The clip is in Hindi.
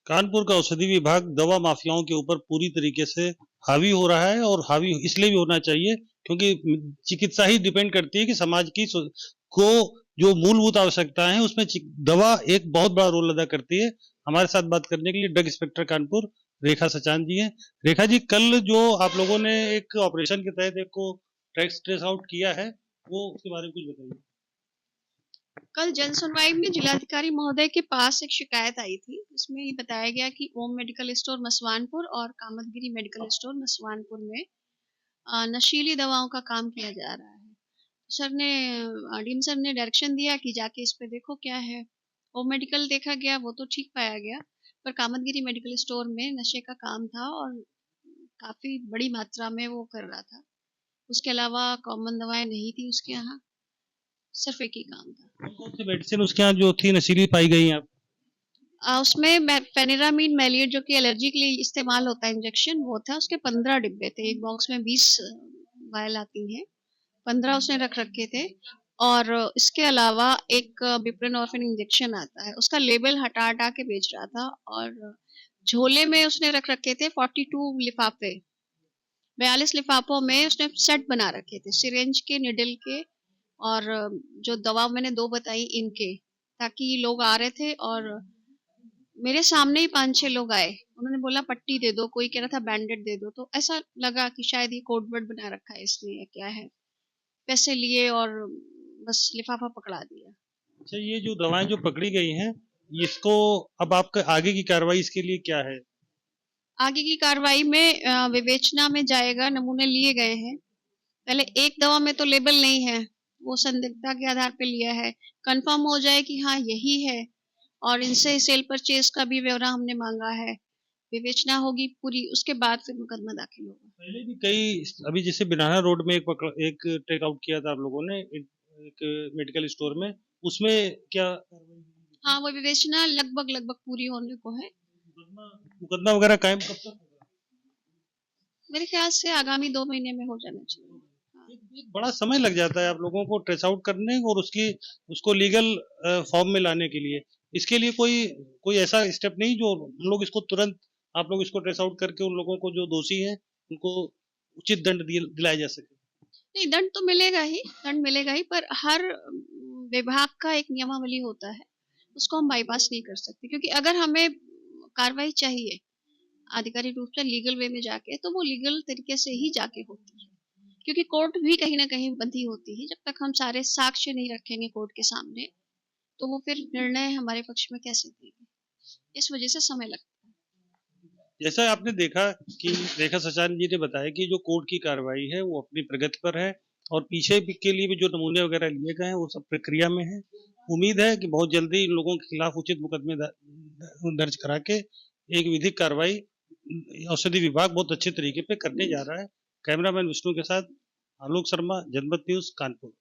कानपुर का औषधि विभाग दवा माफियाओं के ऊपर पूरी तरीके से हावी हो रहा है और हावी इसलिए भी होना चाहिए क्योंकि चिकित्सा ही डिपेंड करती है कि समाज की को जो मूलभूत आवश्यकताएं हैं उसमें दवा एक बहुत बड़ा रोल अदा करती है। हमारे साथ बात करने के लिए ड्रग इंस्पेक्टर कानपुर रेखा सचान जी हैं। रेखा जी, कल जो आप लोगों ने एक ऑपरेशन के तहत एक को ट्रेस आउट किया है, वो उसके बारे में कुछ बताइए। कल जन सुनवाई में जिलाधिकारी महोदय के पास एक शिकायत आई थी। इसमें ये बताया गया कि ओम मेडिकल स्टोर मसवानपुर और कामतगिरी मेडिकल स्टोर मसवानपुर में नशीली दवाओं का काम किया जा रहा है। सर ने डीएम सर ने डायरेक्शन दिया कि जाके इस पे देखो क्या है। ओम मेडिकल देखा गया, वो तो ठीक पाया गया, पर कामतगिरी मेडिकल स्टोर में नशे का काम था और काफी बड़ी मात्रा में वो कर रहा था। उसके अलावा कॉमन दवाएं नहीं थी उसके यहाँ, सिर्फ एक ही काम था। कौन सी मेडिसिन उसके यहाँ जो थी नशीली पाई गई आप? उसमें फेनिरामिन मैलिएट जो कि एलर्जी के लिए इस्तेमाल होता है इंजेक्शन, वो था। उसके 15 डिब्बे थे, एक बॉक्स में 20 वायल आती हैं, 15 उसने रख रखे थे। और इसके अलावा एक बिप्रेनोर्फिन इंजेक्शन आता है, उसका लेबल हटा हटा के बेच रहा था। और झोले में उसने रख रखे थे 42 लिफाफे, 42 लिफाफों में उसने सेट बना रखे थे, सिरेंज के, निडल के, और जो दवा मैंने 2 बताई इनके, ताकि लोग आ रहे थे और मेरे सामने ही 5-6 लोग आए। उन्होंने बोला पट्टी दे दो, कोई कह रहा था बैंडेड दे दो, तो ऐसा लगा कि शायद ये कोड वर्ड बना रखा है इसने या क्या है। पैसे लिए और बस लिफाफा पकड़ा दिया। अच्छा, ये जो दवाएं जो पकड़ी गई हैं, इसको अब आपका आगे की कार्रवाई इसके लिए क्या है? आगे की कार्रवाई में विवेचना में जाएगा, नमूने लिए गए हैं। पहले एक दवा में तो लेबल नहीं है, वो संदिग्धता के आधार पे लिया है। कंफर्म हो जाए कि हाँ यही है, और इनसे सेल परचेज का भी ब्यौरा हमने मांगा है। विवेचना होगी पूरी, उसके बाद फिर मुकदमा दाखिल होगा। पहले भी कई, अभी जैसे बनाना रोड में एक टेक आउट किया था आप लोगों ने एक मेडिकल स्टोर में, उसमें क्या हाँ, वो विवेचना लगभग लगभग पूरी होने को है। मुकदमा मुकदमा वगैरह कायम कब तक होगा? मेरे ख्याल से आगामी 2 महीने में हो जाना चाहिए। हाँ। एक बड़ा समय लग जाता है आप लोगों को ट्रेस आउट करने और उसको लीगल फॉर्म में लाने के लिए। इसके लिए कोई कोई ऐसा स्टेप नहीं जो हम लोग इसको तुरंत, आप लोग इसको ट्रेस आउट करके उन लोगों को जो दोषी हैं उनको उचित दंड दिलाया जा सके? नहीं, दंड तो मिलेगा ही, दंड मिलेगा ही, पर हर विभाग का एक नियमावली होता है, उसको हम बाईपास नहीं कर सकते। क्योंकि अगर हमें कार्रवाई चाहिए आधिकारिक रूप से लीगल वे में जाके, तो वो लीगल तरीके से ही जाके होती है। क्योंकि कोर्ट भी कहीं ना कहीं बंधी होती है। जब तक हम सारे साक्ष्य नहीं रखेंगे कोर्ट के सामने, तो वो फिर निर्णय हमारे पक्ष में कैसे देगी। इस वजह से समय लगता है। जैसा आपने देखा कि रेखा सचान जी ने बताया कि जो कोर्ट की कार्रवाई है वो अपनी प्रगति पर है और पीछे के लिए भी जो नमूने वगैरह लिए गए हैं वो सब प्रक्रिया में है। उम्मीद है कि बहुत जल्दी इन लोगों के खिलाफ उचित मुकदमे दर्ज करा के एक विधिक कार्रवाई औषधि विभाग बहुत अच्छे तरीके पे करने जा रहा है। कैमरामैन विष्णु के साथ आलोक शर्मा, जनपद न्यूज, कानपुर।